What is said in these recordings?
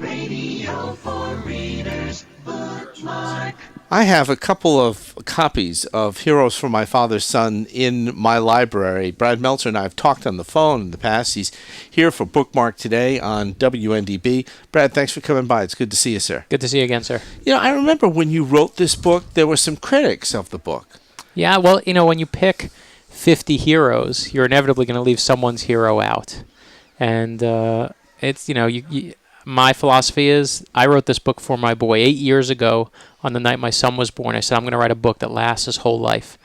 Radio for Readers, Bookmark. I have a couple of copies of Heroes for My Father's Son in my library. Brad Meltzer and I have talked on the phone in the past. He's here for Bookmark today on WNDB. Brad, thanks for coming by. It's good to see you, sir. Good to see you again, sir. You know, I remember when you wrote this book, there were some critics of the book. Yeah, well, when you pick 50 heroes, you're inevitably going to leave someone's hero out. And it's, my philosophy is I wrote this book for my boy 8 years ago on the night my son was born. I said, I'm going to write a book that lasts his whole life.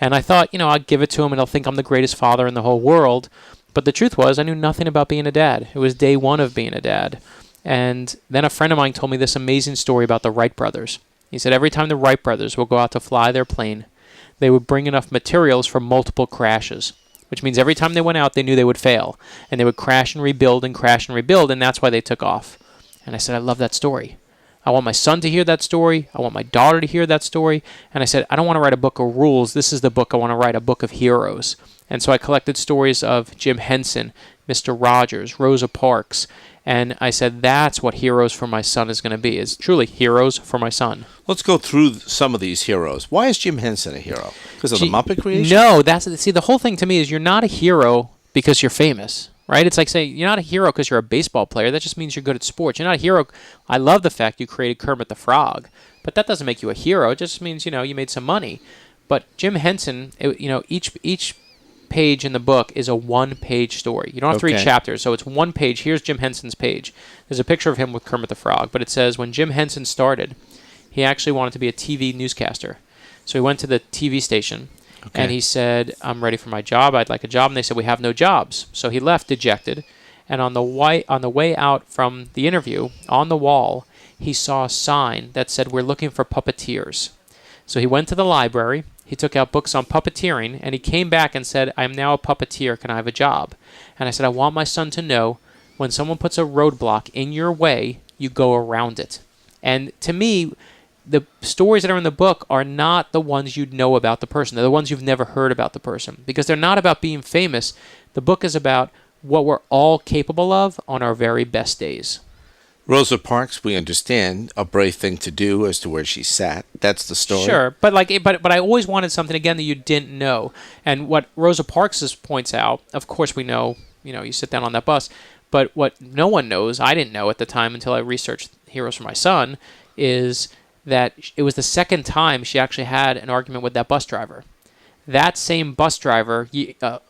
And I thought, I'll give it to him and he'll think I'm the greatest father in the whole world. But the truth was, I knew nothing about being a dad. It was day one of being a dad. And then a friend of mine told me this amazing story about the Wright brothers. He said every time the Wright brothers would go out to fly their plane, they would bring enough materials for multiple crashes, which means every time they went out, they knew they would fail. And they would crash and rebuild, and that's why they took off. And I said, I love that story. I want my son to hear that story. I want my daughter to hear that story. And I said, I don't want to write a book of rules. This is the book I want to write, a book of heroes. And so I collected stories of Jim Henson, Mr. Rogers, Rosa Parks. And I said, that's what Heroes for My Son is going to be. It's truly Heroes for My Son. Let's go through some of these heroes. Why is Jim Henson a hero? Because of the Muppet creation? No, the whole thing to me is you're not a hero because you're famous. Right? It's like saying you're not a hero because you're a baseball player. That just means you're good at sports. You're not a hero. I love the fact you created Kermit the Frog, but that doesn't make you a hero. It just means, you made some money. But Jim Henson, each page in the book is a one-page story. You don't have to read chapters, so it's one page. Here's Jim Henson's page. There's a picture of him with Kermit the Frog, but it says when Jim Henson started, he actually wanted to be a TV newscaster. So he went to the TV station. Okay. And he said, I'm ready for my job. I'd like a job. And they said, we have no jobs. So he left dejected. And on the way out from the interview, on the wall, he saw a sign that said, we're looking for puppeteers. So he went to the library. He took out books on puppeteering. And he came back and said, I am now a puppeteer. Can I have a job? And I said, I want my son to know when someone puts a roadblock in your way, you go around it. And to me, the stories that are in the book are not the ones you'd know about the person. They're the ones you've never heard about the person. Because they're not about being famous. The book is about what we're all capable of on our very best days. Rosa Parks, we understand, a brave thing to do as to where she sat. That's the story. Sure, but I always wanted something, again, that you didn't know. And what Rosa Parks points out, of course we know, you sit down on that bus, but what no one knows, I didn't know at the time until I researched Heroes for My Son, is that it was the second time she actually had an argument with that bus driver. That same bus driver,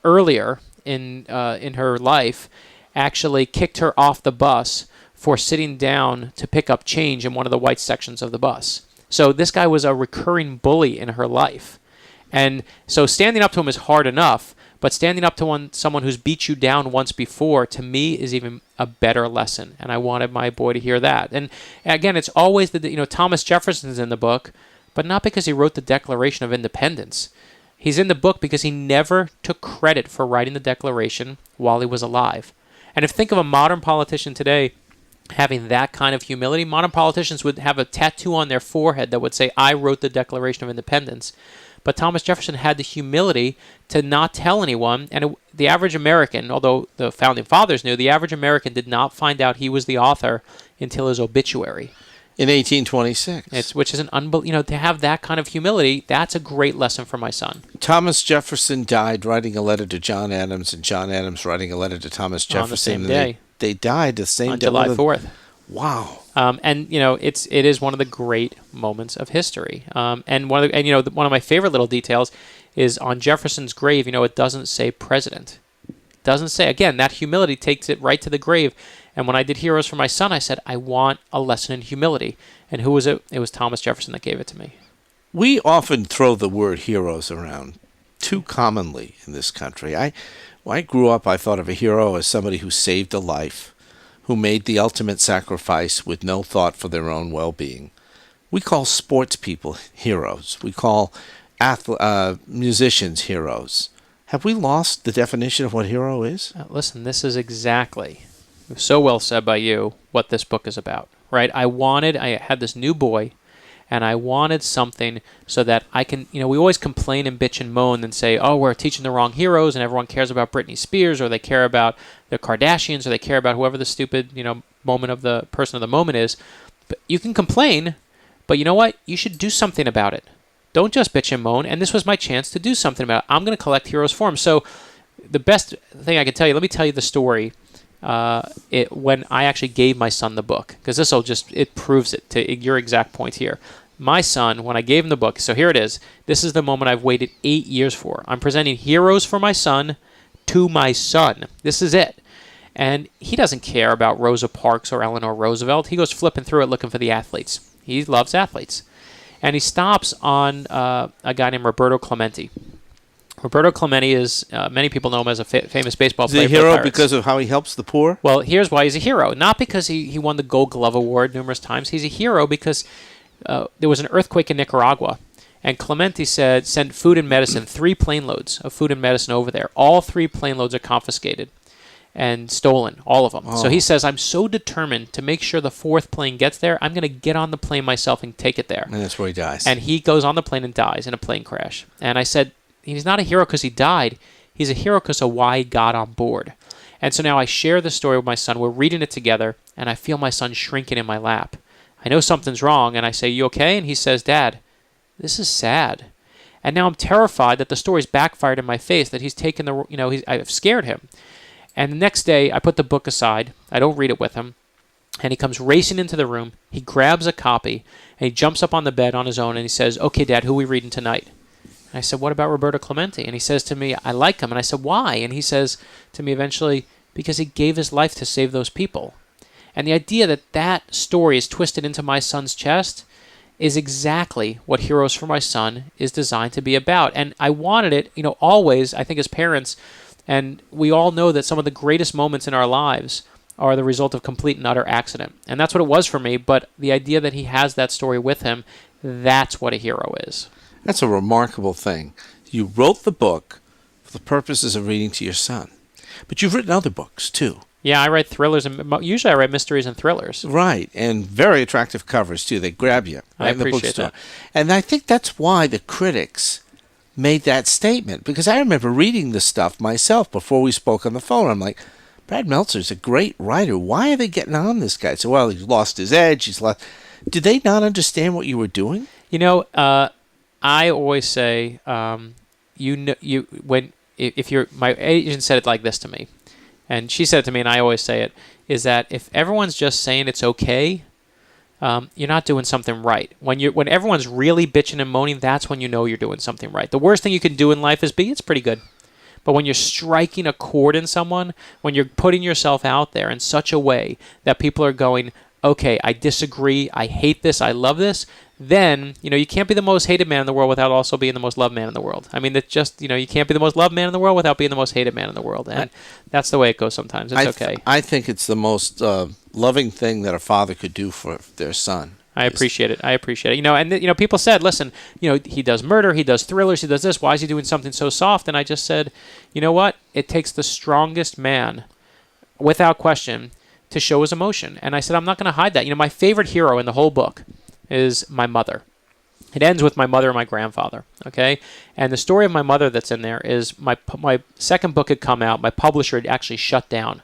earlier in her life, actually kicked her off the bus for sitting down to pick up change in one of the white sections of the bus. So this guy was a recurring bully in her life. And so standing up to him is hard enough, but standing up to someone who's beat you down once before, to me, is even a better lesson. And I wanted my boy to hear that. And again, it's always Thomas Jefferson's in the book, but not because he wrote the Declaration of Independence. He's in the book because he never took credit for writing the Declaration while he was alive. And if you think of a modern politician today having that kind of humility, modern politicians would have a tattoo on their forehead that would say, I wrote the Declaration of Independence. But Thomas Jefferson had the humility to not tell anyone, and the average American, although the Founding Fathers knew, the average American did not find out he was the author until his obituary. In 1826. Which is to have that kind of humility, that's a great lesson for my son. Thomas Jefferson died writing a letter to John Adams, and John Adams writing a letter to Thomas Jefferson. On the same day. They died the same day. On July 4th. Wow. And it is one of the great moments of history. And one of my favorite little details is on Jefferson's grave. It doesn't say president. It doesn't say, again, that humility takes it right to the grave. And when I did Heroes for My Son, I said, I want a lesson in humility. And who was it? It was Thomas Jefferson that gave it to me. We often throw the word heroes around too commonly in this country. When I grew up, I thought of a hero as somebody who saved a life, who made the ultimate sacrifice with no thought for their own well-being. We call sports people heroes. We call musicians heroes. Have we lost the definition of what hero is? Listen, this is exactly, so well said by you, what this book is about, right? I had this new boy, and I wanted something so that I can, we always complain and bitch and moan and say, oh, we're teaching the wrong heroes, and everyone cares about Britney Spears, or they care about the Kardashians, or they care about whoever the stupid, moment of the person of the moment is. But you can complain, but you know what? You should do something about it. Don't just bitch and moan. And this was my chance to do something about it. I'm going to collect heroes for him. So the best thing I can tell you, let me tell you the story when I actually gave my son the book, because this will it proves it to your exact point here. My son, when I gave him the book, so here it is. This is the moment I've waited 8 years for. I'm presenting heroes for my son to my son. This is it. And he doesn't care about Rosa Parks or Eleanor Roosevelt. He goes flipping through it looking for the athletes. He loves athletes. And he stops on a guy named Roberto Clemente. Roberto Clemente is, many people know him as a famous baseball player. Is he a hero because of how he helps the poor? Well, here's why he's a hero. Not because he won the Gold Glove Award numerous times. He's a hero because there was an earthquake in Nicaragua. And Clemente said, send food and medicine, 3 plane loads of food and medicine over there. All 3 plane loads are confiscated and stolen, all of them. Oh. So he says, I'm so determined to make sure the 4th plane gets there, I'm going to get on the plane myself and take it there. And that's where he dies. And he goes on the plane and dies in a plane crash. And I said, he's not a hero because he died. He's a hero because of why he got on board. And so now I share the story with my son. We're reading it together, and I feel my son shrinking in my lap. I know something's wrong, and I say, you okay? And he says, Dad, this is sad. And now I'm terrified that the story's backfired in my face, that he's taken I've scared him. And the next day, I put the book aside. I don't read it with him. And he comes racing into the room. He grabs a copy, and he jumps up on the bed on his own, and he says, okay, Dad, who are we reading tonight? And I said, what about Roberto Clemente? And he says to me, I like him. And I said, why? And he says to me eventually, because he gave his life to save those people. And the idea that that story is twisted into my son's chest is exactly what Heroes for My Son is designed to be about. And I wanted it, always, I think as parents, and we all know that some of the greatest moments in our lives are the result of complete and utter accident. And that's what it was for me, but the idea that he has that story with him, that's what a hero is. That's a remarkable thing. You wrote the book for the purposes of reading to your son. But you've written other books, too. Yeah, I write thrillers, and usually I write mysteries and thrillers. Right, and very attractive covers, too. They grab you right in the bookstore. That. And I think that's why the critics made that statement, because I remember reading the stuff myself before we spoke on the phone. I'm like, Brad Meltzer's a great writer. Why are they getting on this guy? So, well, he's lost his edge. Did they not understand what you were doing? I always say, my agent said it like this to me, and she said it to me, and I always say it, is that if everyone's just saying it's okay, you're not doing something right. When everyone's really bitching and moaning, that's when you know you're doing something right. The worst thing you can do in life is it's pretty good. But when you're striking a chord in someone, when you're putting yourself out there in such a way that people are going, okay, I disagree, I hate this, I love this, then, you can't be the most hated man in the world without also being the most loved man in the world. I mean, it's just, you can't be the most loved man in the world without being the most hated man in the world. And that's the way it goes sometimes. It's okay. I think it's the most loving thing that a father could do for their son. I appreciate it. And people said, listen, he does murder, he does thrillers, he does this. Why is he doing something so soft? And I just said, you know what? It takes the strongest man, without question, to show his emotion. And I said, I'm not going to hide that. My favorite hero in the whole book is my mother. It ends with my mother and my grandfather, okay? And the story of my mother that's in there is my second book had come out. My publisher had actually shut down.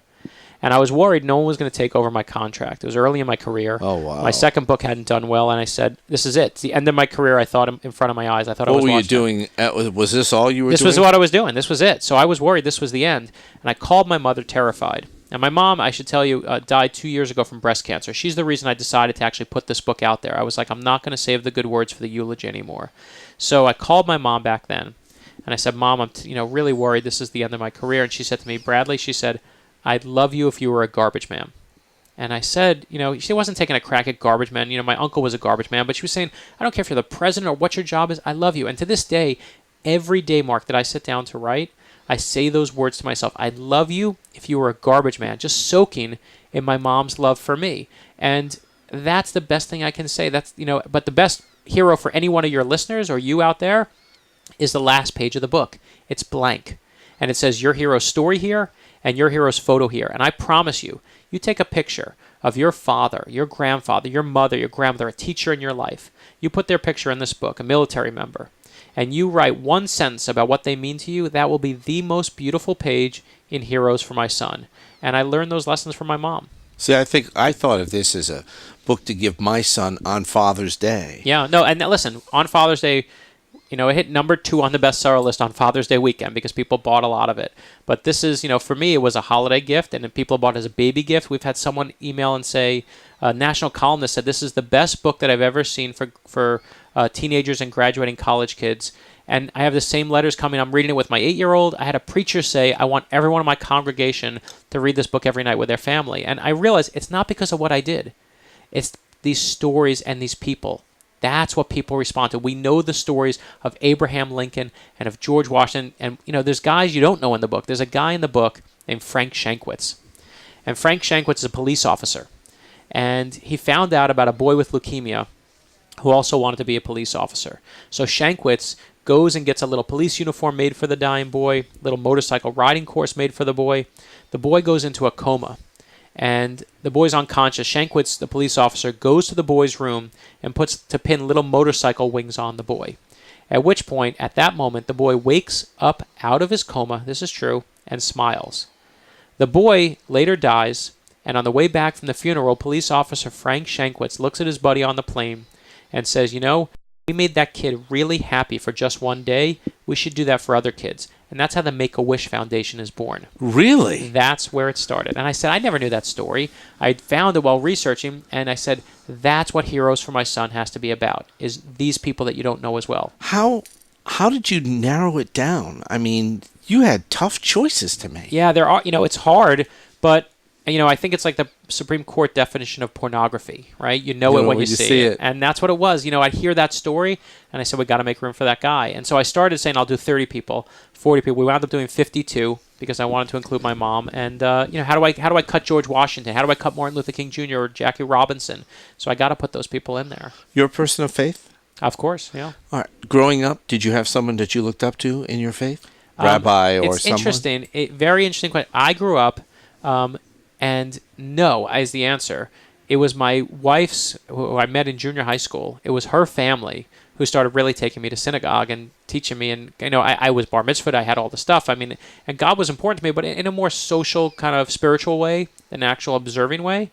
And I was worried no one was going to take over my contract. It was early in my career. Oh, wow. My second book hadn't done well, and I said, this is it. It's the end of my career. I thought in front of my eyes. I thought I was What were you doing? Was this all you were doing? This was what I was doing. This was it. So I was worried this was the end. And I called my mother terrified. And my mom, I should tell you, died 2 years ago from breast cancer. She's the reason I decided to actually put this book out there. I was like, I'm not going to save the good words for the eulogy anymore. So I called my mom back then, and I said, Mom, I'm really worried this is the end of my career. And she said to me, Bradley, she said, I'd love you if you were a garbage man. And I said, she wasn't taking a crack at garbage men. My uncle was a garbage man, but she was saying, I don't care if you're the president or what your job is, I love you. And to this day, every day, Mark, that I sit down to write, I say those words to myself. I'd love you if you were a garbage man, just soaking in my mom's love for me. And that's the best thing I can say. That's, but the best hero for any one of your listeners or you out there is the last page of the book. It's blank. And it says your hero's story here and your hero's photo here. And I promise you, you take a picture of your father, your grandfather, your mother, your grandmother, a teacher in your life. You put their picture in this book, a military member, and you write one sentence about what they mean to you, that will be the most beautiful page in Heroes for My Son. And I learned those lessons from my mom. See, I thought of this as a book to give my son on Father's Day. Yeah, no, and listen, on Father's Day, it hit number 2 on the bestseller list on Father's Day weekend because people bought a lot of it. But this is, for me, it was a holiday gift, and then people bought it as a baby gift. We've had someone email and say, a national columnist said, this is the best book that I've ever seen for teenagers and graduating college kids. And I have the same letters coming. I'm reading it with my 8-year-old. I had a preacher say, I want everyone in my congregation to read this book every night with their family. And I realized it's not because of what I did. It's these stories and these people. That's what people respond to. We know the stories of Abraham Lincoln and of George Washington. And, there's guys you don't know in the book. There's a guy in the book named Frank Shankwitz. And Frank Shankwitz is a police officer. And he found out about a boy with leukemia who also wanted to be a police officer. So Shankwitz goes and gets a little police uniform made for the dying boy, little motorcycle riding course made for the boy. The boy goes into a coma, and the boy's unconscious. Shankwitz, the police officer, goes to the boy's room and puts to pin little motorcycle wings on the boy. At which point, at that moment, the boy wakes up out of his coma, this is true, and smiles. The boy later dies, and on the way back from the funeral, police officer Frank Shankwitz looks at his buddy on the plane and says, we made that kid really happy for just one day. We should do that for other kids. And that's how the Make-A-Wish Foundation is born. Really? That's where it started. And I said, I never knew that story. I found it while researching, and I said, that's what Heroes for My Son has to be about, is these people that you don't know as well. How did you narrow it down? I mean, you had tough choices to make. Yeah, there are, it's hard, but I think it's like the Supreme Court definition of pornography, right? You know it when you see it. And that's what it was. I'd hear that story, and I said, we got to make room for that guy. And so I started saying, I'll do 30 people, 40 people. We wound up doing 52 because I wanted to include my mom. And, how do I cut George Washington? How do I cut Martin Luther King Jr. or Jackie Robinson? So I got to put those people in there. You're a person of faith? Of course, yeah. All right. Growing up, did you have someone that you looked up to in your faith? Rabbi or it's someone? Interesting. Very interesting question. I grew up... and no is the answer. It was my wife's, who I met in junior high school. It was her family who started really taking me to synagogue and teaching me. And, I was bar mitzvahed. I had all the stuff. I mean, and God was important to me, but in a more social kind of spiritual way than actual observing way.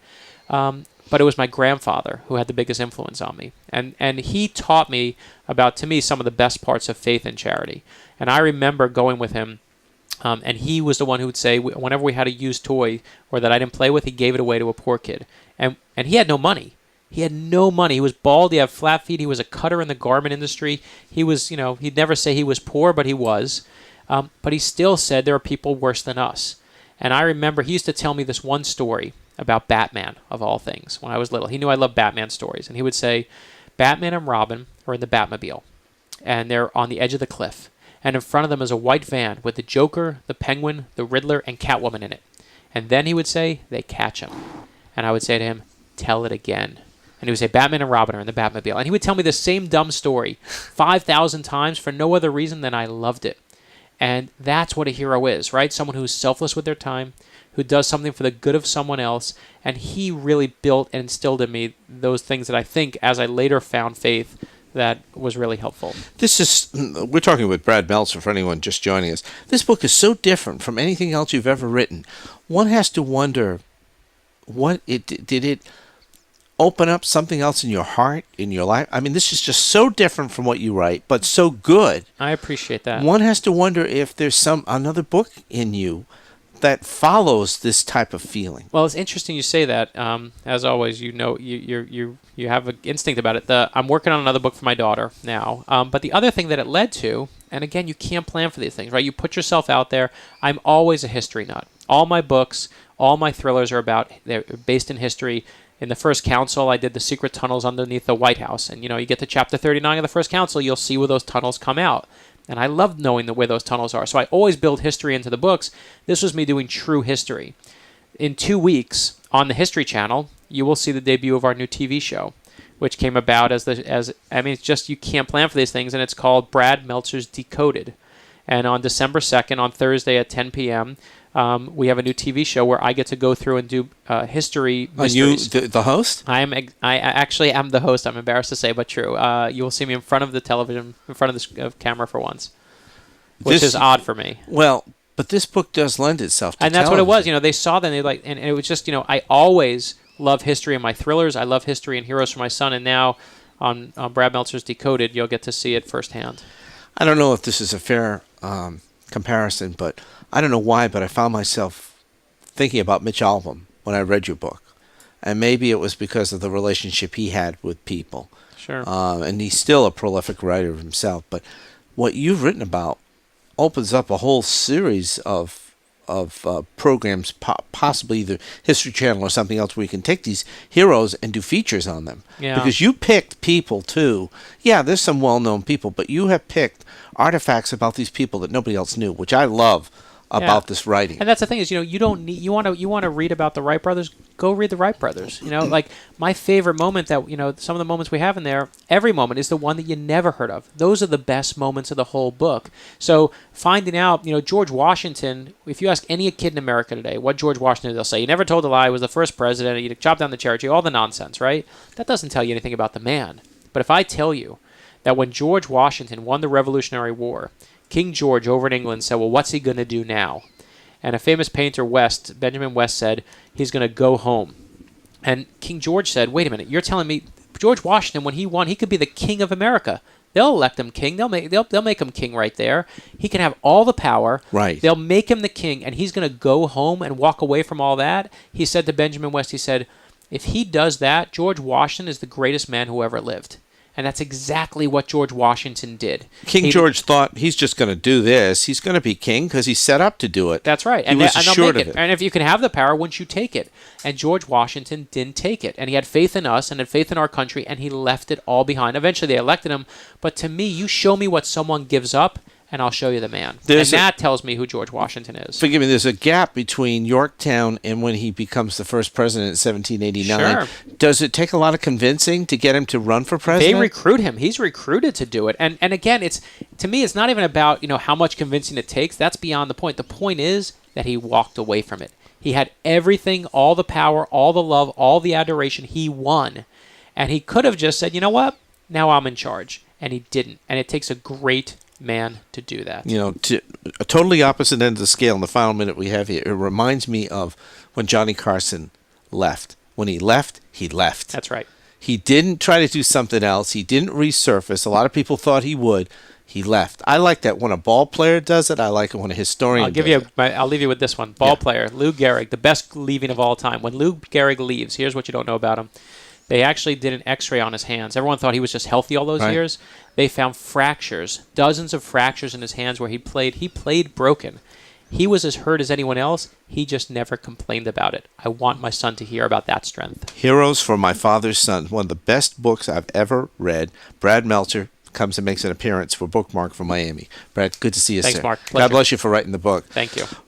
But it was my grandfather who had the biggest influence on me. And he taught me about, to me, some of the best parts of faith and charity. And I remember going with him. And he was the one who would say, whenever we had a used toy or that I didn't play with, he gave it away to a poor kid. And he had no money. He had no money. He was bald. He had flat feet. He was a cutter in the garment industry. He was, he'd never say he was poor, but he was. But he still said there are people worse than us. And I remember he used to tell me this one story about Batman, of all things, when I was little. He knew I loved Batman stories. And he would say, Batman and Robin are in the Batmobile. And they're on the edge of the cliff. And in front of them is a white van with the Joker, the Penguin, the Riddler, and Catwoman in it. And then he would say, they catch him. And I would say to him, tell it again. And he would say, Batman and Robin are in the Batmobile. And he would tell me the same dumb story 5,000 times for no other reason than I loved it. And that's what a hero is, right? Someone who's selfless with their time, who does something for the good of someone else. And he really built and instilled in me those things that I think, as I later found faith, that was really helpful. We're talking with Brad Meltzer, for anyone just joining us. This book is so different from anything else you've ever written. One has to wonder, did it open up something else in your heart, in your life? I mean, this is just so different from what you write, but so good. I appreciate that. One has to wonder if there's another book in you that follows this type of feeling. Well, it's interesting you say that. As always, you have an instinct about it. I'm working on another book for my daughter now. But the other thing that it led to, and again, you can't plan for these things, right? You put yourself out there. I'm always a history nut. All my books, all my thrillers they're based in history. In The First Council, I did the secret tunnels underneath the White House. And, you get to chapter 39 of The First Council, you'll see where those tunnels come out. And I love knowing where those tunnels are. So I always build history into the books. This was me doing true history. In 2 weeks, on the History Channel, you will see the debut of our new TV show, which came about it's just, you can't plan for these things, and it's called Brad Meltzer's Decoded. And on December 2nd, on Thursday at 10 p.m., we have a new TV show where I get to go through and do history mysteries. Are you the host? I actually am the host. I'm embarrassed to say, but true. You will see me in front of the television, in front of the camera for once, which is odd for me. Well, But this book does lend itself to And that's what it was. television. They saw that and they like, and it was just, I always love history in my thrillers. I love history and Heroes for My Son, and now on Brad Meltzer's Decoded, you'll get to see it firsthand. I don't know if this is a fair comparison, but I don't know why, but I found myself thinking about Mitch Albom when I read your book. And maybe it was because of the relationship he had with people. Sure. And he's still a prolific writer himself. But what you've written about opens up a whole series of programs, possibly either History Channel or something else, where you can take these heroes and do features on them. Yeah. Because you picked people too. Yeah, there's some well-known people, but you have picked artifacts about these people that nobody else knew, which I love about this writing. And that's the thing is, you don't need, you want to read about the Wright brothers, go read the Wright brothers. Like my favorite moment that, some of the moments we have in there, every moment is the one that you never heard of. Those are the best moments of the whole book. So finding out, George Washington, if you ask any kid in America today what George Washington is, they'll say, he never told a lie, he was the first president, he chopped down the cherry tree, all the nonsense, right? That doesn't tell you anything about the man. But if I tell you that when George Washington won the Revolutionary War, King George over in England said, well, what's he going to do now? And a famous painter, Benjamin West, said, he's going to go home. And King George said, wait a minute, you're telling me George Washington, when he won, he could be the king of America. They'll elect him king. They'll make him king right there. He can have all the power. Right. They'll make him the king, and he's going to go home and walk away from all that. He said to Benjamin West, he said, if he does that, George Washington is the greatest man who ever lived. And that's exactly what George Washington did. King George thought he's just going to do this. He's going to be king because he's set up to do it. That's right. He was they'll assured make of it. And if you can have the power, wouldn't you take it? And George Washington didn't take it. And he had faith in us and had faith in our country, and he left it all behind. Eventually, they elected him. But to me, you show me what someone gives up, and I'll show you the man. That tells me who George Washington is. Forgive me, there's a gap between Yorktown and when he becomes the first president in 1789. Sure. Does it take a lot of convincing to get him to run for president? They recruit him. He's recruited to do it. And again, to me, it's not even about how much convincing it takes. That's beyond the point. The point is that he walked away from it. He had everything, all the power, all the love, all the adoration. He won. And he could have just said, you know what? Now I'm in charge. And he didn't. And it takes a great man to do that. To a totally opposite end of the scale in the final minute we have here, it reminds me of when Johnny Carson left. When he left, he left. That's right. He didn't try to do something else. He didn't resurface. A lot of people thought he would. He left. I like that when a ball player does it. I like it when a historian does it. I'll leave you with this one. Ball player, Lou Gehrig, the best leaving of all time. When Lou Gehrig leaves, here's what you don't know about him. They actually did an x-ray on his hands. Everyone thought he was just healthy all those years. They found fractures, dozens of fractures in his hands where he played broken. He was as hurt as anyone else. He just never complained about it. I want my son to hear about that strength. Heroes for My Father's Son, one of the best books I've ever read. Brad Meltzer comes and makes an appearance for Bookmark from Miami. Brad, good to see you, Thanks, sir. Mark. God Pleasure. bless you for writing the book. Thank you.